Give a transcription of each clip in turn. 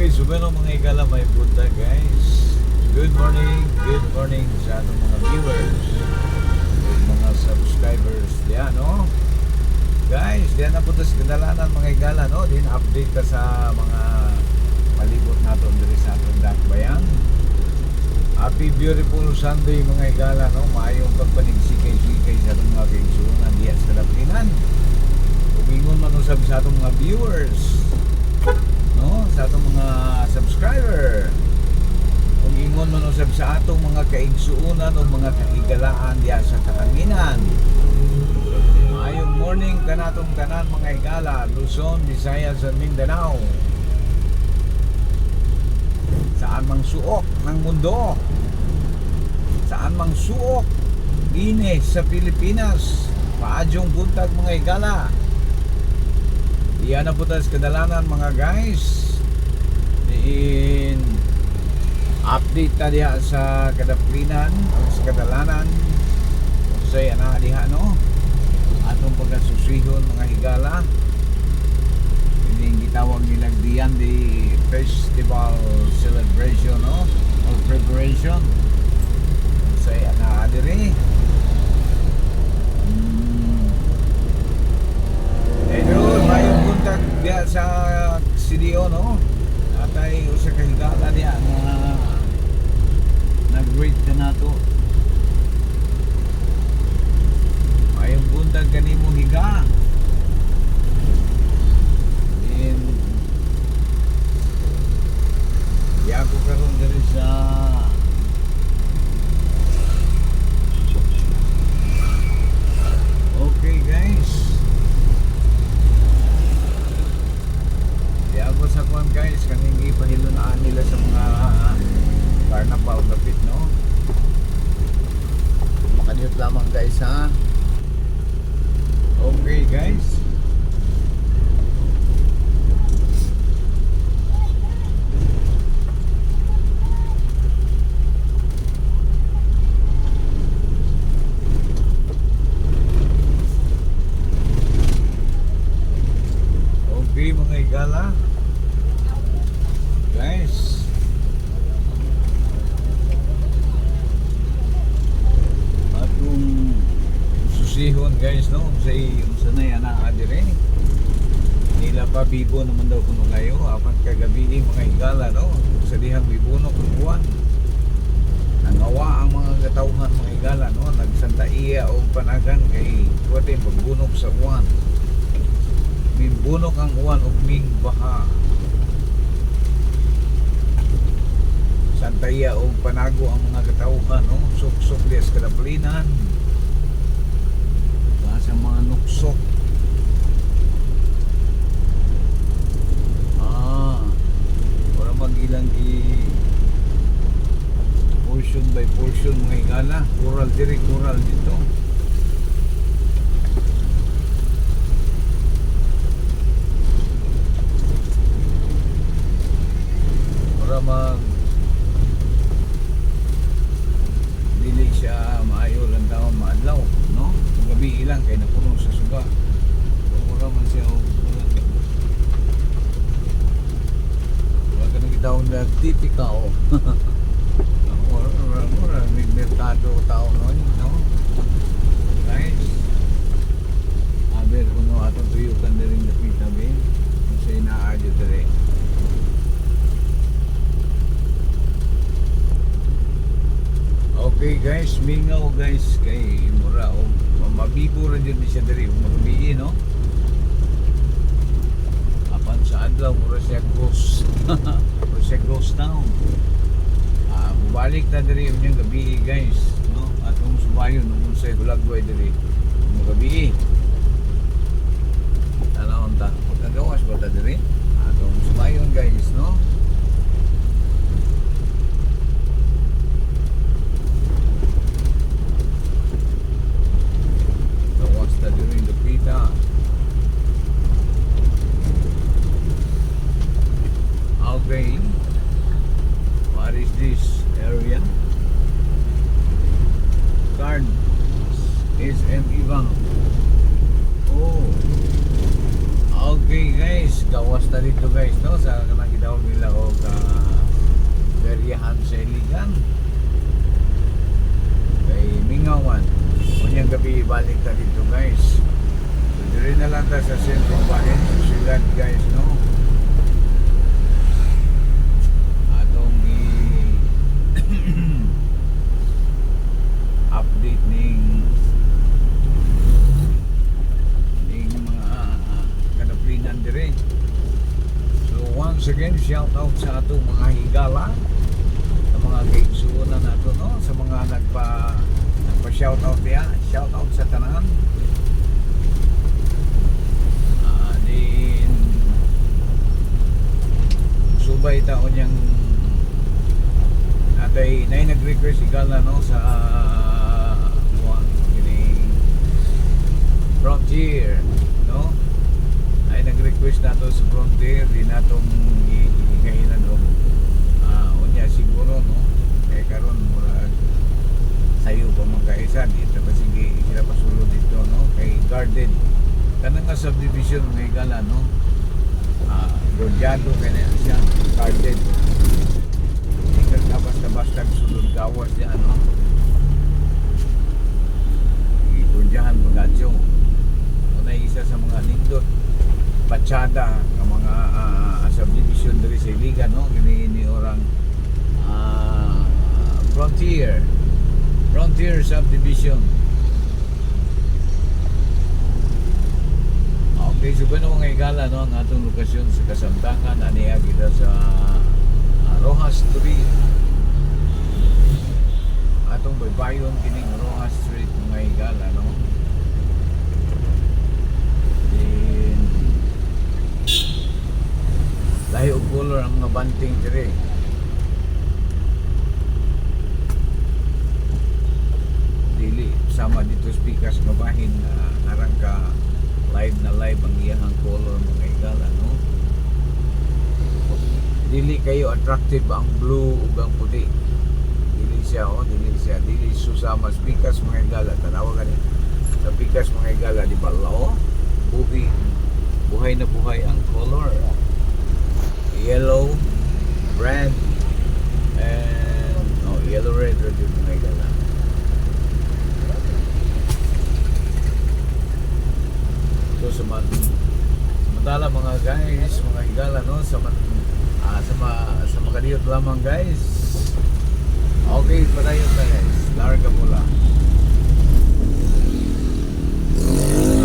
Okay, so mga igala may punta guys. Good morning sa ating mga viewers, mga subscribers diyan, no? Guys, diyan na punta sa Kadalanan mga igala, no? Din update ka sa mga palibot natin diri sa atong dakbayan. Happy beautiful Sunday mga igala, no? Maayong pagpanigsikay-sikay sa atong mga kaigsunan diyan sa Kadaplinan. Umingon man usab sa atong mga viewers, no, sa atong mga subscriber, kung ingon man usab sa atong mga kaigsuunan o mga kahigalaan diya sa katanginan. Ayong morning kanatong tanan mga igala, Luzon, Visayas at Mindanao, saan mang suok ng mundo, saan mang suok dine sa Pilipinas, paadyong buntag mga igala. Iyan na po tayo sa Kadalanan mga guys. In update ta diha sa Kadaplinan o sa Kadalanan. Kung sa'y na diha, no? Atong pagkasusihon mga higala. Yung gitawag nilang diyan di festival celebration, no? Or preparation. Kung sa'y na diri. Diya sa CDO, no? Atay usa ka higala diya na nag-greet ka na to. Mayong buntag kanimo higa. Din diya ko karon diri sa okay guys. Ako sa kuan guys, kaning ipahilunaan nila sa mga carnival kapit, no? Makadiyot lamang guys, ha? Okay guys. Okay mga igala, guys, atong susihon guys, no? Sa na yan dire nila pa bibo naman daw kuno kayo apan kagabi mga higala, no? Sa dihang bibuno kung buwan nangawa ang mga katawhan mga higala, no? Nagsantaiya o panagan kay kuwate pagbunok sa buwan, minbunok ang uwan o ming baha. Santaya o panago ang mga katawhan, no? Suksok diya sa Kadaplinan, sa mga nuksok. Para magilang portion by portion mga higala. Coral diri, coral dito. Para dili siya maayo lang taon maadlaw, no? Kung gabi ilang kay napuno sa suga. Wala man siya wala ka nagitawag na tipika, wala may merkado tao nun, no? Guys, aber kuno atong tuyukan na rin napita ba kung sa'y naadyo dali. Okay guys, mingaw guys kay mura o mabibo ra jud siya diri magabi, no? Apan sa adlaw mura siya ghost. Mura siya ghost now. Balik ta diri unyang gabi guys, no? Atong subayon nung sa gulagway diri magabi. Tanawon ta, pagkagawas ba ta diri? Atong subayon guys, no? During the pita. Okay, what is this area? Card SM Ibang. Oh, okay guys, gawas na dito guys, no? Sa kanang gitawag nila o Pangasinan. Kay Mingawan. Unyang gabi balik ta dito guys. So dire na lang ta sa sentro bahin, sa siyudad guys, no. Atong update ning mga kadaplinan dire. So once again, shout out sa atong mga higala, sa mga kaigsuonan nato, no, sa mga nagpa-shout out diya, shout out sa tanan. Din subay taon yang atay nay nag-request higala, no, sa Frontier, no, ay nag-request nato sa Frontier din natong higahinan og unya siguro, no, kay karon murag sayo pa man kaisa dito pa, sige sila pasulod dito, no, kay guarded kanang nga subdivision ng higala, no, gordyado kaya na siya, guarded, hindi ka basta-basta sulod gawas niya, no, gordyahan pag-atsyo. Na isa sa mga nindot pachada ng mga subdivision diri sa Iligan, no, gini orang Frontier subdivision. Okay, so kung mga igala, no, ang atong lokasyon sa Kasamtangan, aniya kita sa Rojas Street, atong baybayon kining Rojas Street mga igala, no. Lahi og color ang mga banting dire. Dili sama dito speakers nga bahin narang ka live na live ang iyang color mga igala, no. Dili kayo attractive ang blue ug ang puti. Dili susama speakers mga igala, tanawa gani. Sa speakers mga igala di ba lao? Buhay na buhay ang color. Yellow, red, and yellow, red, yung mga igala. So sa madala mga guys, mga igala, no, sa makadiyot lamang guys. Okay, padayon na guys, larga mula.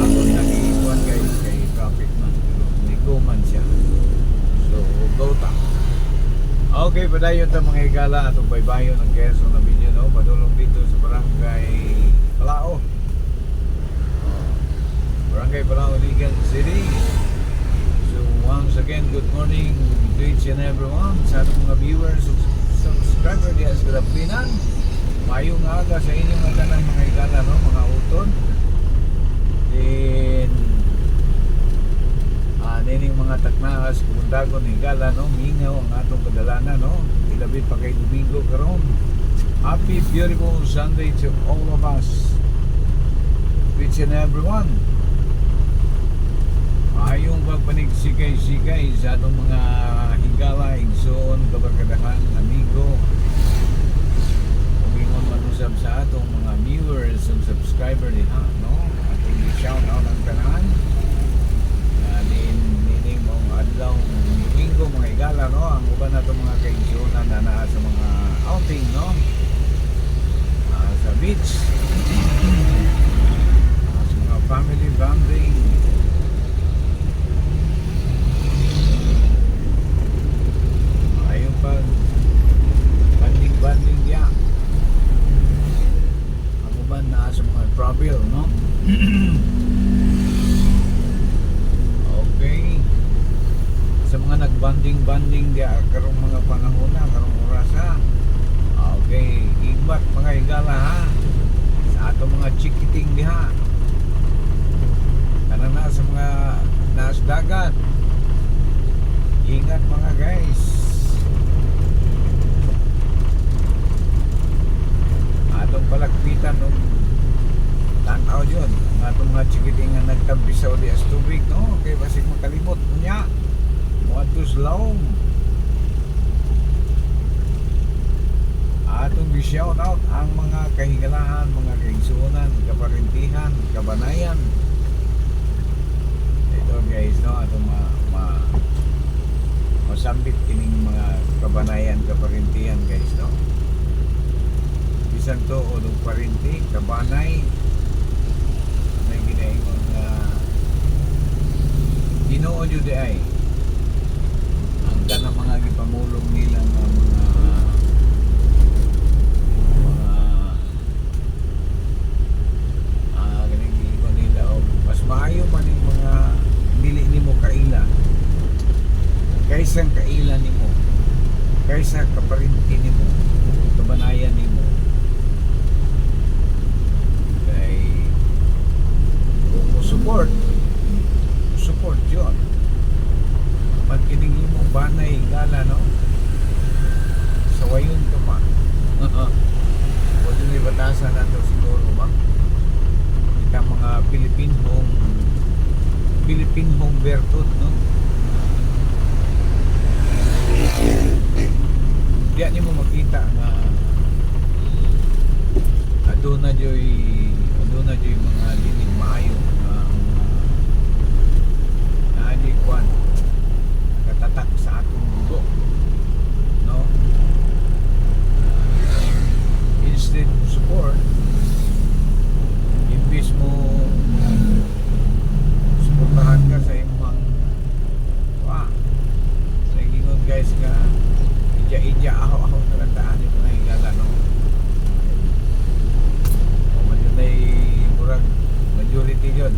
Ako nag-iwan guys kay traffic man, pero nigo man siya. So, go ta. Okay, padayon ta mga igala, atong baybayon ng Quezon na video, no, padulong dito sa Barangay Palao. Barangay Palao, Iligan City. So, once again, good morning to each and everyone, sa atong mga viewers, subscriber diya sa Kadaplinan. Mayong aga sa inyong mga tanang mga igala, no, mga utod. Then nining mga taknaas Bundagon higala, no, mingaw ang atong kadalana, no, ilabit pa kay Domingo karon. Happy beautiful Sunday to all of us, each and everyone. Ayong pagpanig-sikay-sikay sa atong mga higala, igsoon, kabarkadahan, amigo, umingon manusab sa atong mga viewers and subscriber diha, no, ating shout out ang tanan. Nining mong adlaw Domingo mga igala, no, ang uban nato mga kaigsuonan na naa sa mga outing, no, sa beach, sa mga family bonding. Ayun pag banding diya ang uban naa sa mga travel, no. Okay, sa mga nagbanding diya karong mga panahon na, karong orasa. Okay, igbat mga igala, ha, sa ato mga chikiting diha kanang na sa mga naas dagat. Ingat mga guys. Atong palagpitan ng tanaw yun, ang atong mga chikiting nga nagtampisaw di as tubig, no, kay basig makalimot niya mo atos laom. i-shout out ang mga kahigalaan, mga kaigsuonan, kaparintihan, kabanayan. Ito guys, no, atong masambit kining mga kabanayan, kaparintihan guys, no. Bisan to o nung parinti, kabanay, may ginaingon na Ginoo jud ay ang kanang mga gipamulong nila nga mga ganing giingon nila og mas maayo man yung mga dili nimo kaila kaysa kaila nimo, kaysa kaparinti nimo, kabanayan nimo. Kay kung mo support yun pag kining mo banay gala, no, sawayon ka pa. O din batasan nato siguro ba kita mga Pilipinhong bertud, no. Diya ni mo makita nga aduna joy mga dinig maayo kwan katatak sa atong dugo, no. Instead of support, imbis mo suportahan ka sa imong nagingon guys nga ija aho talataan yung mga higala, no. O man yun ay murag majority yun.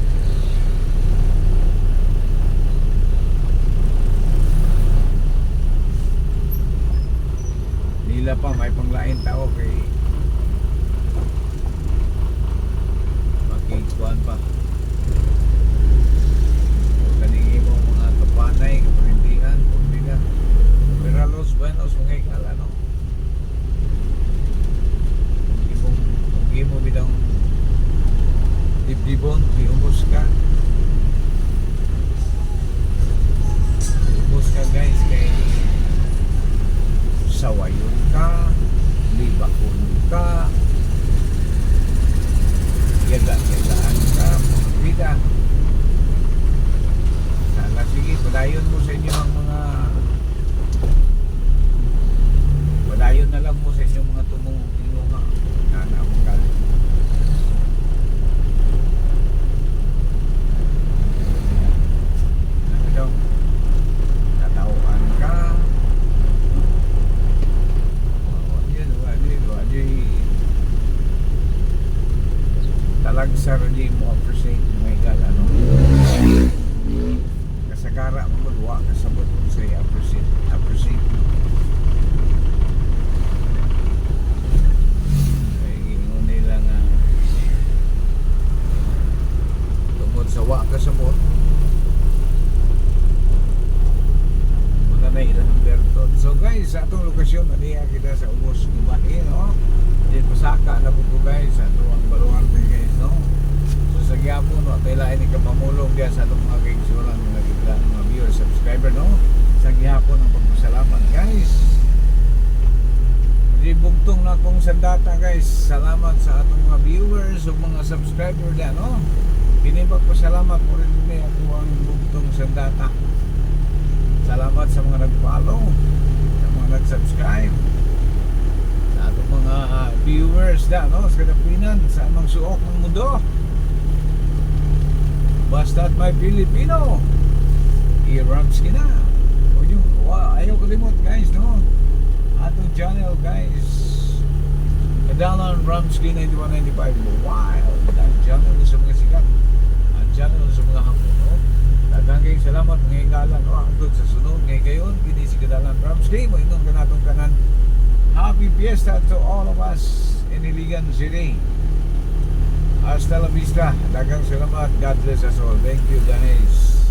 Nila pa may panglain tao kay makikuan pa kaningi mo mga kapanay, kaparintihan, pagbigan, pero los buenos mga ikala, no. Kung mo bidang dibdibon, iubos ka guys, kay sawayon ka, libakon ka, yagaan ka, vida. Sana sige, padayon mo sa inyo ang padayon na lang mo sa inyong mga tinunga na naamgal. Tatauan ka, talagsar di mo appreciate mga igal, ano. Kasagara mo magwa kasabot mo sa appreciate kaya gingon nila nga tungkol sa wa kasabot muna na ilan ang berton. So guys, sa atong lokasyon naniya kita sa ubos ng bahin, no. Dito pasaka na po guys sa tuwang baluhan guys, no. So sa gyapon, no, taylain ni kapamulong diya sa atong mga kaigsuonan mga viewers, subscriber, no. Sa gyapon ang pagpasalamat guys. Bugtong na kong sandata guys. Salamat sa atong mga viewers ug mga subscriber diyan, no. Kini pagpasalamat mo rin ni ako ang bugtong sandata. Salamat sa mga nag-follow, sa mga nag-subscribe, sa atong mga viewers da, no, sa kadapinan, sa amang suok ng mundo. Basta't may Pilipino, i-Ramsky na. O yung, ayaw kalimot guys, no. Atong channel guys, Kadalan Ramsky 9195 Wild. Ang channel sa mga sikat, ang channel sa mga hapon, no. Daghang salamat mga higalan, no. Hangtod sa sunod ngay gayon kini si Kadalan Ramsky mo ingon kanatong kanan. Happy Fiesta to all of us in Iligan City. Hasta la vista. Daghang salamat. God bless us all. Thank you guys.